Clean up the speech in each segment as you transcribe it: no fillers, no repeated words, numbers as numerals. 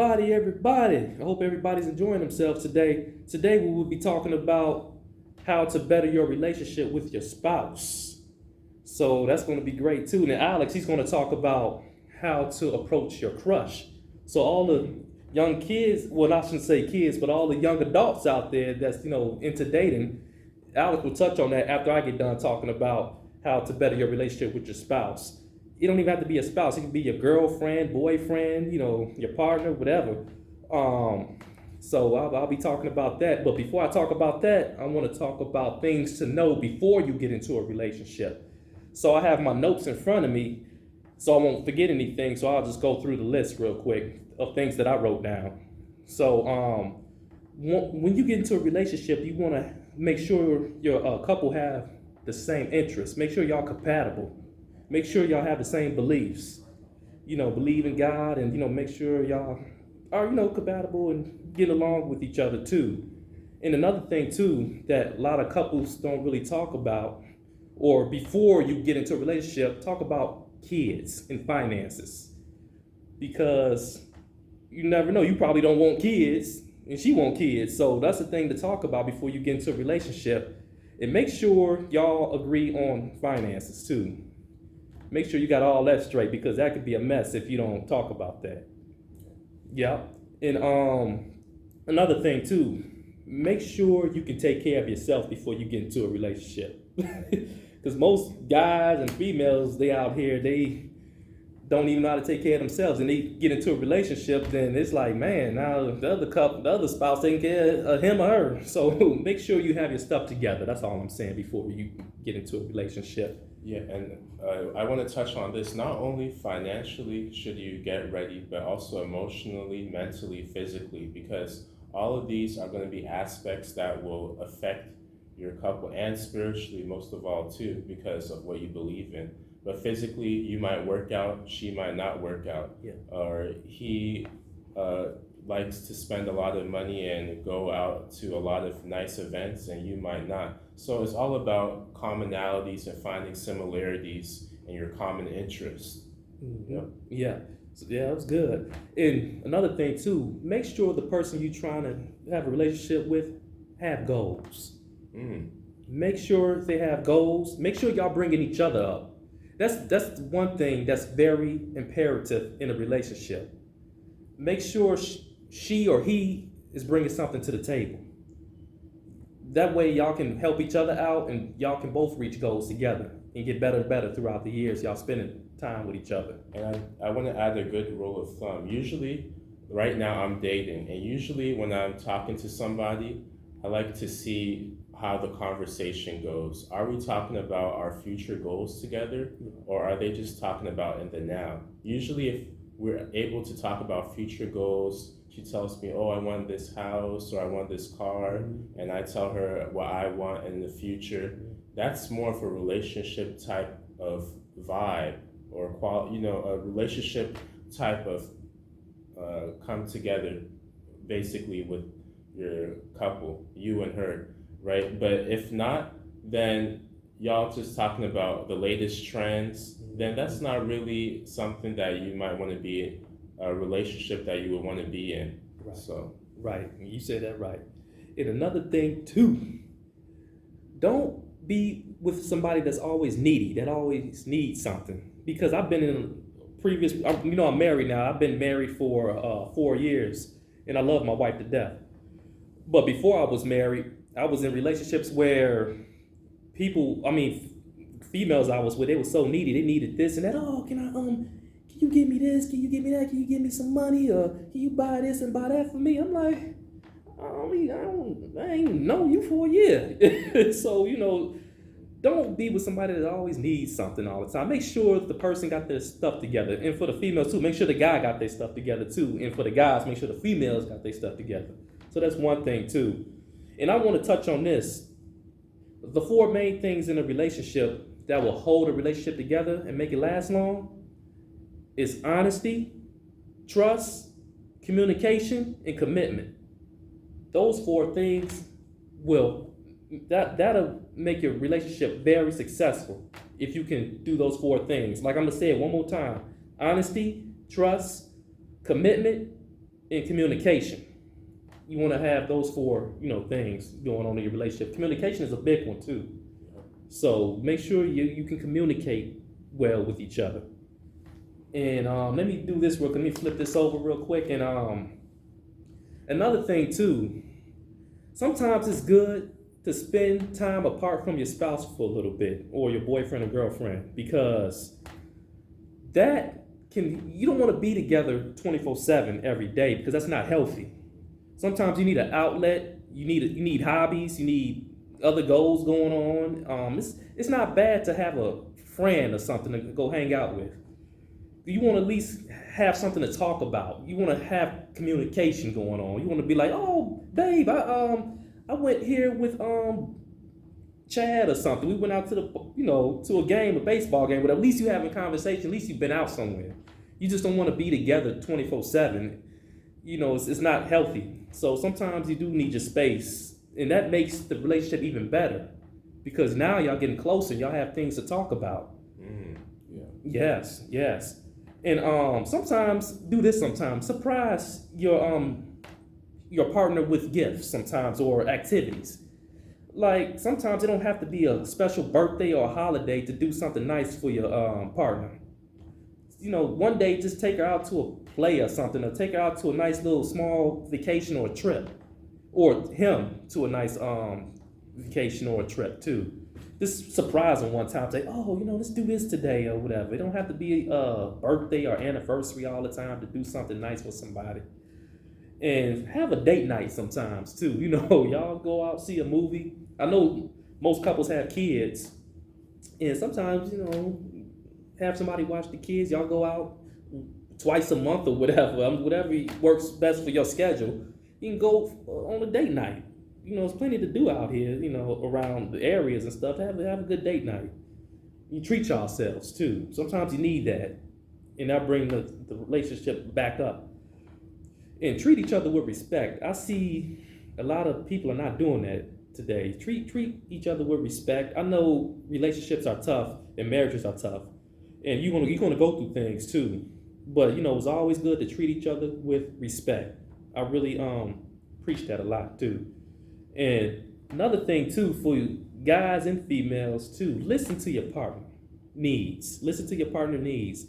everybody. I hope everybody's enjoying themselves today. Today we will be talking about how to better your relationship with your spouse. So that's going to be great too. Now Alex, he's going to talk about how to approach your crush. So all the young kids, well, I shouldn't say kids, but all the young adults out there that's, into dating, Alex will touch on that after I get done talking about how to better your relationship with your spouse. It don't even have to be a spouse. It can be your girlfriend, boyfriend, your partner, whatever. So I'll be talking about that. But before I talk about that, I want to talk about things to know before you get into a relationship. So I have my notes in front of me, so I won't forget anything. So I'll just go through the list real quick of things that I wrote down. So when you get into a relationship, you want to make sure your couple have the same interests. Make sure y'all compatible. Make sure y'all have the same beliefs. Believe in God, and make sure y'all are compatible and get along with each other too. And another thing too that a lot of couples don't really talk about, or before you get into a relationship, talk about kids and finances, because you never know. You probably don't want kids, and she want kids. So that's the thing to talk about before you get into a relationship. And make sure y'all agree on finances too. Make sure you got all that straight, because that could be a mess if you don't talk about that. Yeah. And another thing too, make sure you can take care of yourself before you get into a relationship. Because most guys and females, they out here, they don't even know how to take care of themselves, and they get into a relationship, then it's like, man, now the other spouse taking care of him or her. So make sure you have your stuff together. That's all I'm saying before you get into a relationship. Yeah, and I want to touch on this. Not only financially should you get ready, but also emotionally, mentally, physically, because all of these are going to be aspects that will affect your couple, and spiritually, most of all, too, because of what you believe in. But physically, you might work out, she might not work out, yeah. Or he likes to spend a lot of money and go out to a lot of nice events, and you might not. So it's all about commonalities and finding similarities in your common interests. Mm-hmm. Yep. Yeah. So, yeah, that was good. And another thing too, make sure the person you're trying to have a relationship with have goals. Make sure they have goals. Make sure y'all bringing each other up. That's one thing that's very imperative in a relationship. Make sure she or he is bringing something to the table. That way y'all can help each other out, and y'all can both reach goals together and get better and better throughout the years y'all spending time with each other. And I want to add a good rule of thumb. Usually, right now I'm dating, and usually when I'm talking to somebody, I like to see how the conversation goes. Are we talking about our future goals together, or are they just talking about in the now? Usually if we're able to talk about future goals, she tells me, oh, I want this house, or I want this car, and I tell her what I want in the future. That's more of a relationship type of vibe, or a relationship type of come together, basically, with your couple, you and her, right? But if not, then y'all just talking about the latest trends, then that's not really something that you might want to be in, a relationship that you would want to be in. Right. So right, you said that right. And another thing too, don't be with somebody that's always needy, that always needs something. Because I've been in previous, I'm married now. I've been married for 4 years, and I love my wife to death. But before I was married, I was in relationships where females I was with, they were so needy. They needed this and that. Oh, can you give me this? Can you give me that? Can you give me some money? Or can you buy this and buy that for me? I'm like, I ain't known you for a year. So, don't be with somebody that always needs something all the time. Make sure the person got their stuff together. And for the females too, make sure the guy got their stuff together too. And for the guys, make sure the females got their stuff together. So that's one thing too. And I want to touch on this. The 4 main things in a relationship that will hold a relationship together and make it last long is honesty, trust, communication, and commitment. Those 4 things that'll make your relationship very successful if you can do those 4 things. Like I'm gonna say it one more time: honesty, trust, commitment, And communication. You want to have those four, things going on in your relationship. Communication is a big one too. So make sure you can communicate well with each other. And let me do this real quick. Let me flip this over real quick. And another thing too, sometimes it's good to spend time apart from your spouse for a little bit, or your boyfriend or girlfriend, because you don't want to be together 24/7 every day, because that's not healthy. Sometimes you need an outlet, you need hobbies, you need other goals going on. It's not bad to have a friend or something to go hang out with. You want to at least have something to talk about. You want to have communication going on. You want to be like, oh, babe, I went here with Chad or something. We went out to to a game, a baseball game, but at least you having conversation. At least you've been out somewhere. You just don't want to be together 24/7. It's not healthy. So sometimes you do need your space, and that makes the relationship even better, because now y'all getting closer. Y'all have things to talk about. Yeah. Yes. And sometimes do this. Sometimes surprise your partner with gifts. Sometimes, or activities. Like sometimes it don't have to be a special birthday or a holiday to do something nice for your partner. One day just take her out to a play or something, or take her out to a nice little small vacation or a trip, or him to a nice vacation or a trip too. Just surprise them one time. Say, oh, let's do this today or whatever. It don't have to be a birthday or anniversary all the time to do something nice for somebody. And have a date night sometimes too. Y'all go out, see a movie. I know most couples have kids, and sometimes have somebody watch the kids. Y'all go out twice a month or whatever. Whatever works best for your schedule. You can go on a date night. There's plenty to do out here, around the areas and stuff. Have a good date night. You treat yourselves too. Sometimes you need that, and that bring the relationship back up. And treat each other with respect. I see a lot of people are not doing that today. Treat each other with respect. I know relationships are tough and marriages are tough, and you're gonna go through things too. But it's always good to treat each other with respect. I really preach that a lot too. And another thing too, for you guys and females too, listen to your partner needs. Listen to your partner needs.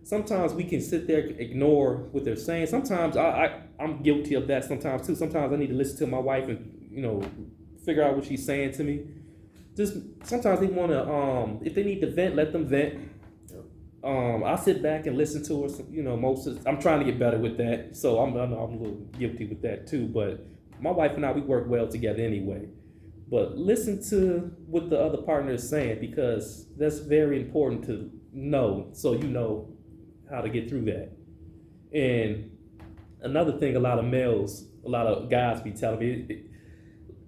Sometimes we can sit there and ignore what they're saying. Sometimes I'm guilty of that sometimes too. Sometimes I need to listen to my wife and figure out what she's saying to me. Just sometimes they want to if they need to vent, let them vent. I sit back and listen to her. I'm trying to get better with that, so I'm a little guilty with that too. But my wife and I, we work well together anyway. But listen to what the other partner is saying, because that's very important to know, so you know how to get through that. And another thing, a lot of guys be telling me,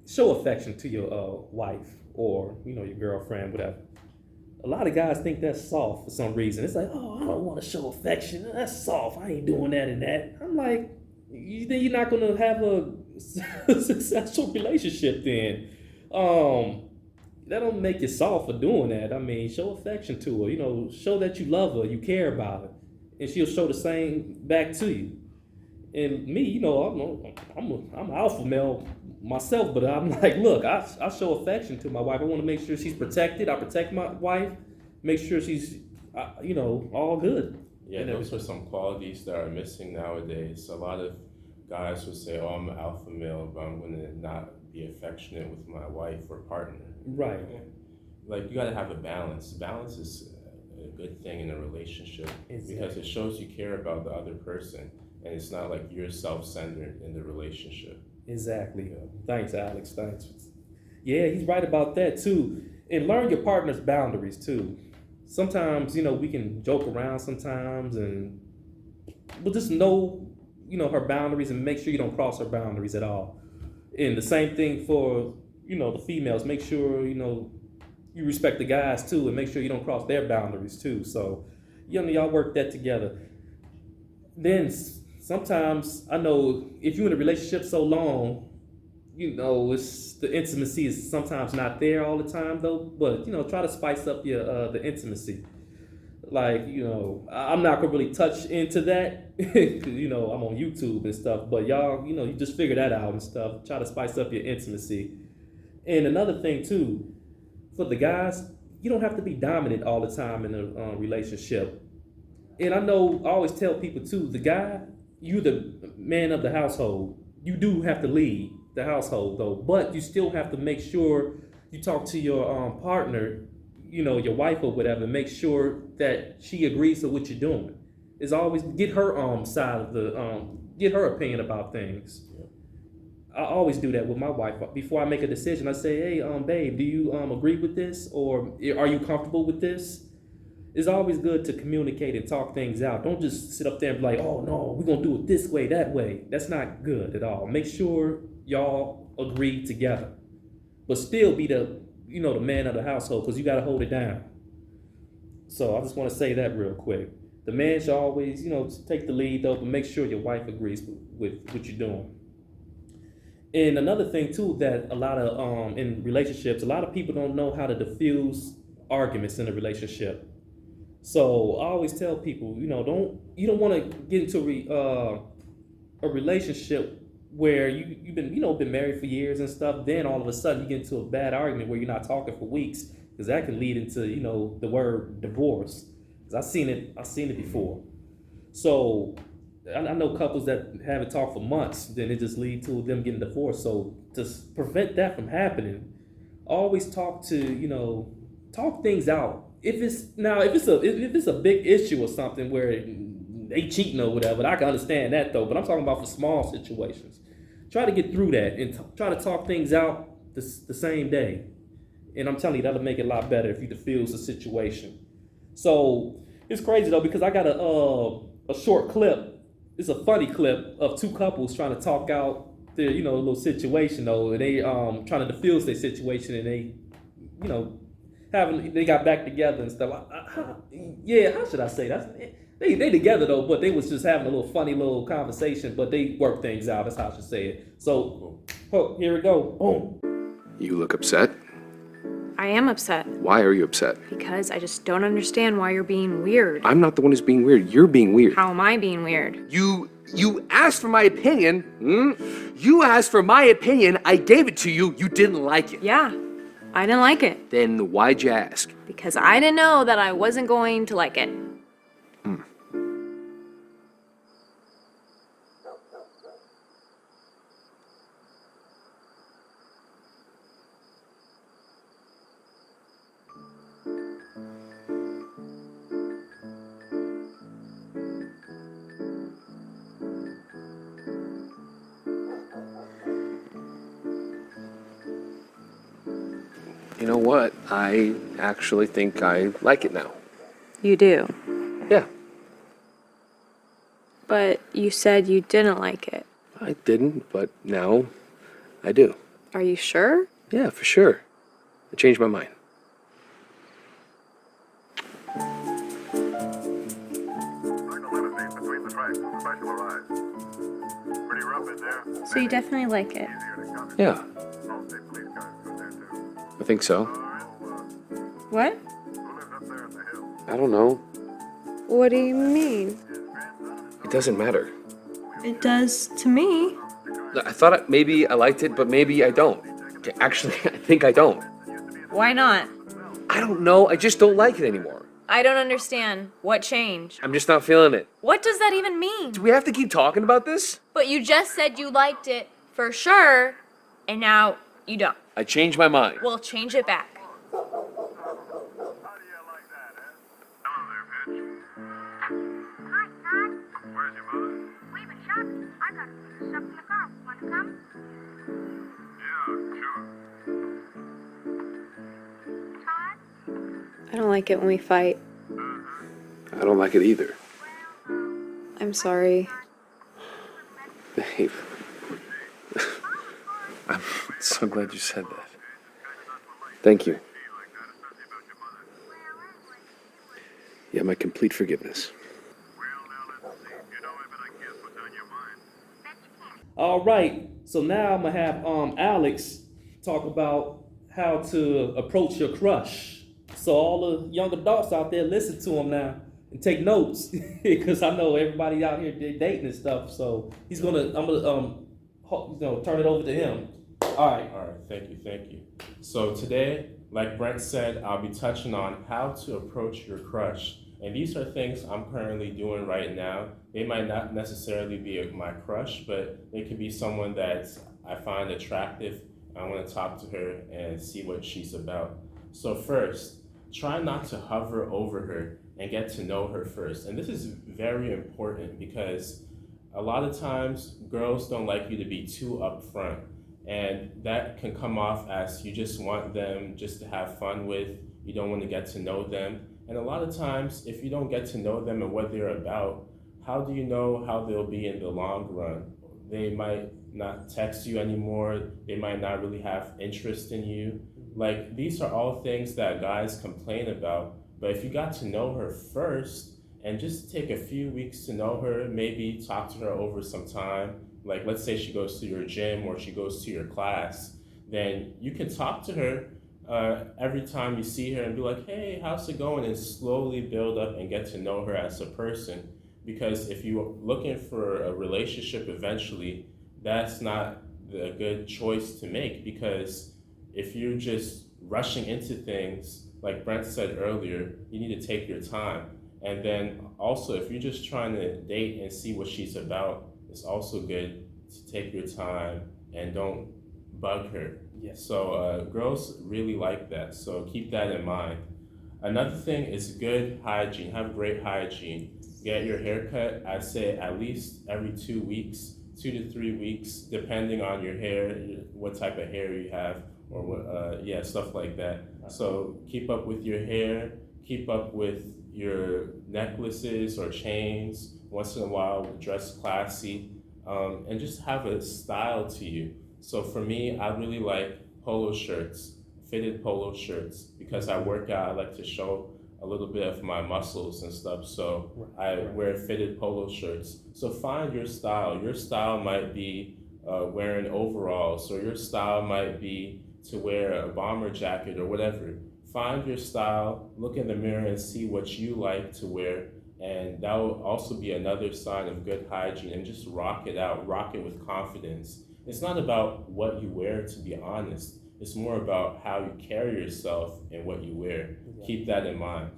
show affection to your wife or your girlfriend, whatever. A lot of guys think that's soft for some reason. It's like, oh, I don't want to show affection. That's soft. I ain't doing that and that. I'm like, you're not going to have a successful relationship then. That don't make you soft for doing that. I mean, show affection to her. Show that you love her, you care about her, and she'll show the same back to you. And me, I'm an alpha male myself, but I'm like, look, I show affection to my wife. I want to make sure she's protected. I protect my wife, make sure she's, all good. Yeah, those are some qualities that are missing nowadays. A lot of guys will say, oh, I'm an alpha male, but I'm going to not be affectionate with my wife or partner. Right. Like, you got to have a balance. Balance is a good thing in a relationship, because it shows you care about the other person, and it's not like you're self-centered in the relationship. Exactly. Thanks, Alex. Thanks. Yeah, he's right about that too. And learn your partner's boundaries too. Sometimes, we can joke around sometimes, but just know, her boundaries, and make sure you don't cross her boundaries at all. And the same thing for, the females. Make sure, you respect the guys too, and make sure you don't cross their boundaries too. So, y'all work that together. Then sometimes, I know if you're in a relationship so long, it's the intimacy is sometimes not there all the time though. But try to spice up your the intimacy. Like, I'm not gonna really touch into that because I'm on YouTube and stuff. But y'all, you just figure that out and stuff. Try to spice up your intimacy. And another thing too, for the guys, you don't have to be dominant all the time in a relationship. And I know I always tell people too, the guy, you the man of the household. You do have to lead the household though, but you still have to make sure you talk to your partner, your wife or whatever, make sure that she agrees to what you're doing. Is always get her side of the get her opinion about things. I always do that with my wife. Before I make a decision, I say, hey, babe, do you agree with this? Or are you comfortable with this? It's always good to communicate and talk things out. Don't just sit up there and be like, oh no, we're gonna do it this way, that way. That's not good at all. Make sure y'all agree together. But still be the man of the household, because you gotta hold it down. So I just want to say that real quick. The man should always, take the lead though, but make sure your wife agrees with what you're doing. And another thing too, that a lot of in relationships, a lot of people don't know how to diffuse arguments in a relationship. So I always tell people, you don't want to get into a relationship where you've been married for years and stuff. Then all of a sudden you get into a bad argument where you're not talking for weeks, because that can lead into the word divorce. Because I've seen it before. So I know couples that haven't talked for months, then it just leads to them getting divorced. So to prevent that from happening, always talk things out. If it's a big issue or something where they cheating or whatever, I can understand that though. But I'm talking about for small situations. Try to get through that and try to talk things out the same day. And I'm telling you, that'll make it a lot better if you diffuse the situation. So it's crazy though, because I got a short clip. It's a funny clip of two couples trying to talk out their little situation though, and they trying to diffuse their situation, and they got back together and stuff. How should I say that? They together though, but they was just having a little funny little conversation, but they worked things out. That's how I should say it. So, here we go. Boom. You look upset. I am upset. Why are you upset? Because I just don't understand why you're being weird. I'm not the one who's being weird. You're being weird. How am I being weird? You asked for my opinion. You asked for my opinion. I gave it to you. You didn't like it. Yeah, I didn't like it. Then why'd you ask? Because I didn't know that I wasn't going to like it. You know what? I actually think I like it now. You do. Yeah, But you said you didn't like it. I didn't, but now I do. Are you sure? Yeah, for sure. I changed my mind. So you definitely like it. Yeah, I think so. What? I don't know. What do you mean? It doesn't matter. It does to me. I thought maybe I liked it, but maybe I don't. Actually, I think I don't. Why not? I don't know. I just don't like it anymore. I don't understand. What changed? I'm just not feeling it. What does that even mean? Do we have to keep talking about this? But you just said you liked it for sure, and now you don't. I changed my mind. Well, change it back. Hi, Todd. Where's your mother? We've been shopping. I got some stuff in the car. Want to come? Yeah, sure. Todd? I don't like it when we fight. I don't like it either. I'm sorry. Babe. I'm so glad you said that. Thank you. You have my complete forgiveness. All right. So now I'm gonna have Alex talk about how to approach your crush. So all the young adults out there, listen to him now and take notes because I know everybody out here dating and stuff. So I'm gonna turn it over to him. All right. All right, thank you. So today, like Brent said, I'll be touching on how to approach your crush. And these are things I'm currently doing right now. They might not necessarily be my crush, but they could be someone that I find attractive. I want to talk to her and see what she's about. So first, try not to hover over her and get to know her first. And this is very important because a lot of times girls don't like you to be too upfront. And that can come off as you just want them just to have fun with. You don't want to get to know them. And a lot of times, if you don't get to know them and what they're about, how do you know how they'll be in the long run? They might not text you anymore. They might not really have interest in you. Like, these are all things that guys complain about. But if you got to know her first and just take a few weeks to know her, maybe talk to her over some time. Like, let's say she goes to your gym or she goes to your class, then you can talk to her every time you see her and be like, hey, how's it going? And slowly build up and get to know her as a person. Because if you're looking for a relationship eventually, that's not a good choice to make. Because if you're just rushing into things, like Brent said earlier, you need to take your time. And then also, if you're just trying to date and see what she's about, it's also good to take your time and don't bug her. Yes. So girls really like that, so keep that in mind. Another thing is good hygiene. Have great hygiene. Get your hair cut, I'd say at least every 2 weeks, 2 to 3 weeks, depending on your hair, what type of hair you have, or what, stuff like that. So keep up with your hair, keep up with your necklaces or chains. Once in a while, dress classy, and just have a style to you. So for me, I really like polo shirts, fitted polo shirts, because I work out. I like to show a little bit of my muscles and stuff. So I wear fitted polo shirts. So find your style. Your style might be wearing overalls, or your style might be to wear a bomber jacket or whatever. Find your style, look in the mirror and see what you like to wear. And that will also be another sign of good hygiene, and just rock it out, rock it with confidence. It's not about what you wear, to be honest. It's more about how you carry yourself and what you wear. Yeah. Keep that in mind.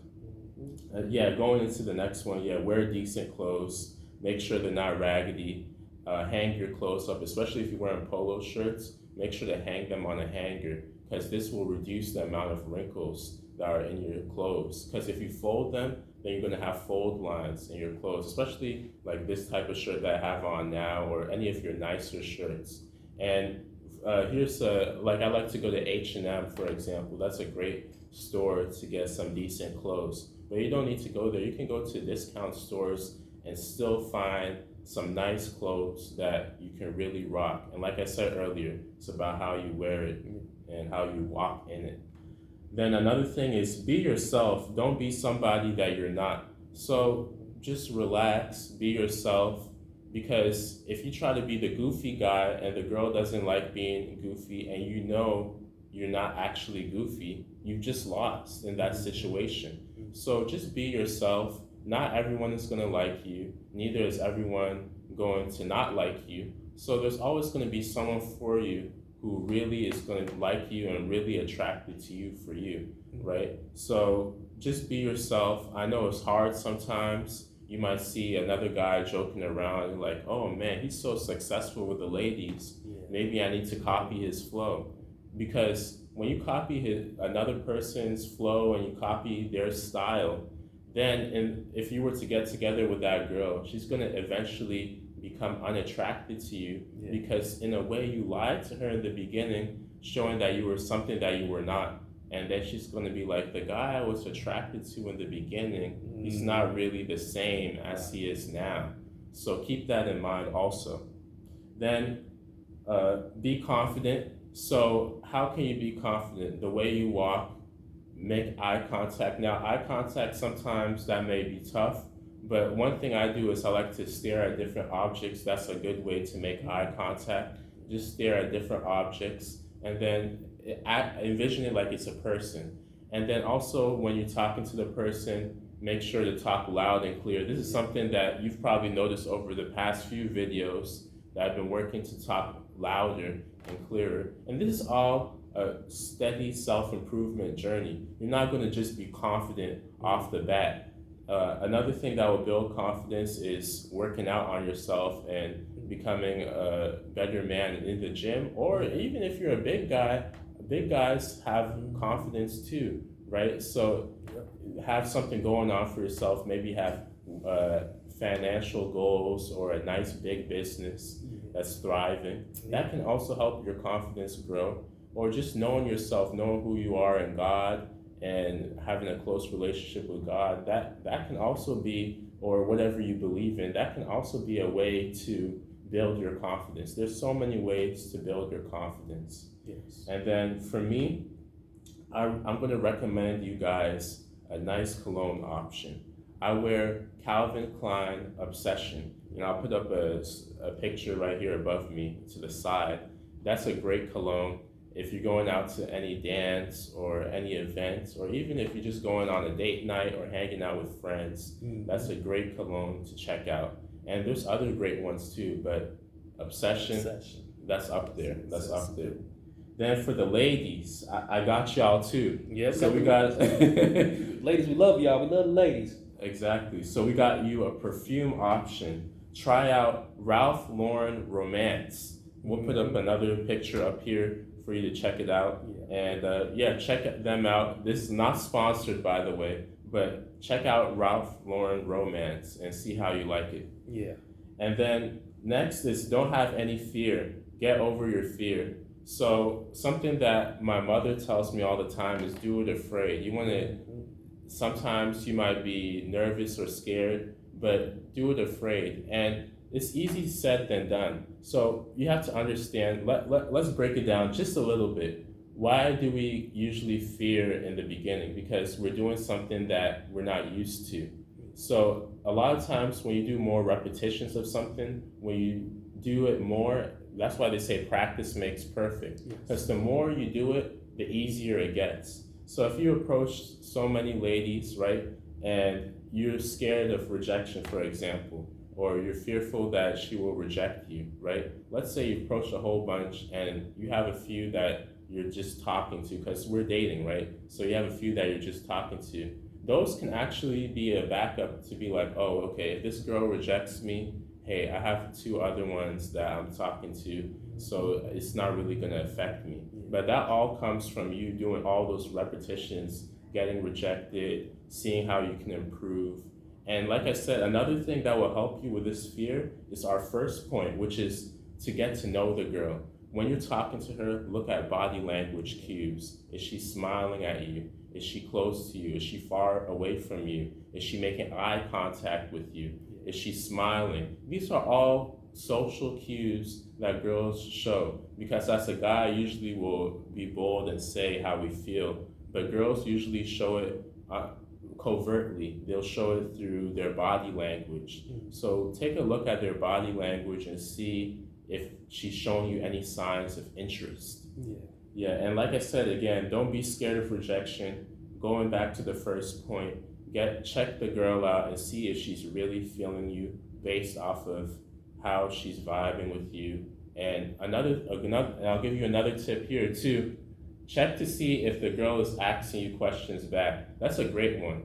Going into the next one, wear decent clothes. Make sure they're not raggedy. Hang your clothes up, especially if you're wearing polo shirts. Make sure to hang them on a hanger, because this will reduce the amount of wrinkles that are in your clothes. Because if you fold them, then you're going to have fold lines in your clothes, especially like this type of shirt that I have on now, or any of your nicer shirts. And here's I like to go to H&M, for example. That's a great store to get some decent clothes. But you don't need to go there. You can go to discount stores and still find some nice clothes that you can really rock. And like I said earlier, it's about how you wear it and how you walk in it. Then another thing is be yourself. Don't be somebody that you're not. So just relax, be yourself, because if you try to be the goofy guy and the girl doesn't like being goofy, and you know you're not actually goofy, you just lost in that situation. So just be yourself. Not everyone is going to like you. Neither is everyone going to not like you. So there's always going to be someone for you who really is going to like you and really attracted to you for you, right? So just be yourself. I know it's hard sometimes. You might see another guy joking around and like, oh man, he's so successful with the ladies. Maybe I need to copy his flow. Because when you copy another person's flow and you copy their style, then if you were to get together with that girl, she's going to eventually become unattracted to you, because in a way you lied to her in the beginning, showing that you were something that you were not. And then she's going to be like, the guy I was attracted to in the beginning, he's not really the same as he is now. So keep that in mind also. Then be confident. So how can you be confident? The way you walk, make eye contact. Now, eye contact, sometimes that may be tough, but one thing I do is I like to stare at different objects. That's a good way to make eye contact. Just stare at different objects and then envision it like it's a person. And then also when you're talking to the person, make sure to talk loud and clear. This is something that you've probably noticed over the past few videos that I've been working to talk louder and clearer. And this is all a steady self-improvement journey. You're not going to just be confident off the bat. Another thing that will build confidence is working out on yourself and becoming a better man in the gym, or even if you're a big guy, big guys have confidence too, right? So have something going on for yourself, maybe have financial goals or a nice big business that's thriving. That can also help your confidence grow, or just knowing yourself, knowing who you are in God and having a close relationship with God, that can also be, or whatever you believe in, that can also be a way to build your confidence. There's so many ways to build your confidence. Yes. And then for me, I'm going to recommend you guys a nice cologne option. I wear Calvin Klein Obsession. You know, I'll put up a picture right here above me to the side. That's a great cologne. If you're going out to any dance or any event, or even if you're just going on a date night or hanging out with friends, that's a great cologne to check out. And there's other great ones too, but Obsession. That's up there. That's up there. Then for the ladies, I got y'all too. Yeah, so we got ladies, we love y'all. We love the ladies. Exactly. So we got you a perfume option. Try out Ralph Lauren Romance. We'll put up another picture up here for you to check it out. And check them out. This is not sponsored, by the way, but check out Ralph Lauren Romance and see how you like it. Yeah. And then next is don't have any fear. Get over your fear. So something that my mother tells me all the time is do it afraid. You want to, sometimes you might be nervous or scared, but do it afraid. And it's easy said than done. So you have to understand, let's break it down just a little bit. Why do we usually fear in the beginning? Because we're doing something that we're not used to. So a lot of times when you do more repetitions of something, when you do it more, that's why they say practice makes perfect. Because the more you do it, the easier it gets. So if you approach so many ladies, right, and you're scared of rejection, for example, or you're fearful that she will reject you, right? Let's say you approach a whole bunch and you have a few that you're just talking to, because we're dating, right? So you have a few that you're just talking to. Those can actually be a backup to be like, oh, okay, if this girl rejects me, hey, I have 2 other ones that I'm talking to, so it's not really gonna affect me. But that all comes from you doing all those repetitions, getting rejected, seeing how you can improve. And like I said, another thing that will help you with this fear is our first point, which is to get to know the girl. When you're talking to her, look at body language cues. Is she smiling at you? Is she close to you? Is she far away from you? Is she making eye contact with you? Is she smiling? These are all social cues that girls show, because as a guy, I usually will be bold and say how we feel, but girls usually show it covertly. They'll show it through their body language. So take a look at their body language and see if she's showing you any signs of interest. Yeah, and like I said, again, don't be scared of rejection. Going back to the first point, check the girl out and see if she's really feeling you based off of how she's vibing with you. And another, and I'll give you another tip here too. Check to see if the girl is asking you questions back. That's a great one.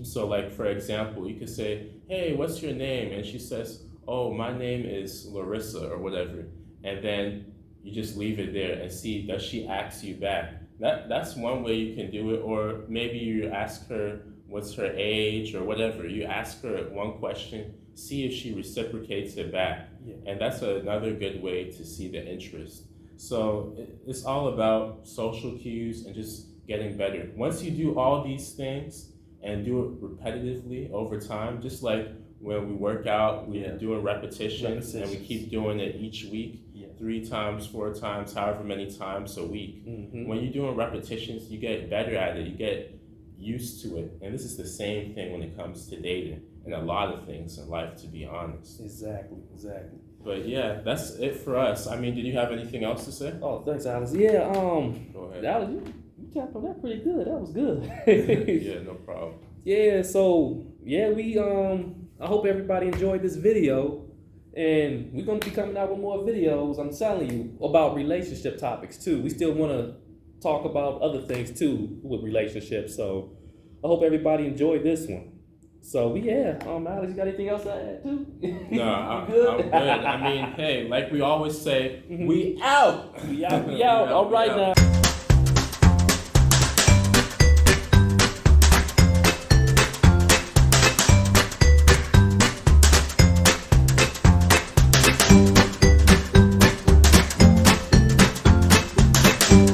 So like, for example, you could say, hey, what's your name? And she says, oh, my name is Larissa or whatever. And then you just leave it there and see, does she ask you back? That's one way you can do it. Or maybe you ask her what's her age or whatever. You ask her one question, see if she reciprocates it back. And that's another good way to see the interest. So it's all about social cues and just getting better. Once you do all these things and do it repetitively over time, just like when we work out, we're doing repetitions and we keep doing it each week, 3 times, 4 times, however many times a week. When you're doing repetitions, you get better at it, you get used to it. And this is the same thing when it comes to dating and a lot of things in life, to be honest. Exactly. But yeah, that's it for us. I mean, did you have anything else to say? Oh, thanks, Alice. Yeah, Go ahead. Alice, you tapped on that pretty good. That was good. Yeah, no problem. Yeah, so yeah, I hope everybody enjoyed this video. And we're gonna be coming out with more videos, I'm telling you, about relationship topics too. We still wanna talk about other things too with relationships. So I hope everybody enjoyed this one. So yeah, Alex, you got anything else to add too? No, I'm good. I mean, hey, like we always say, we out. We out. All right now.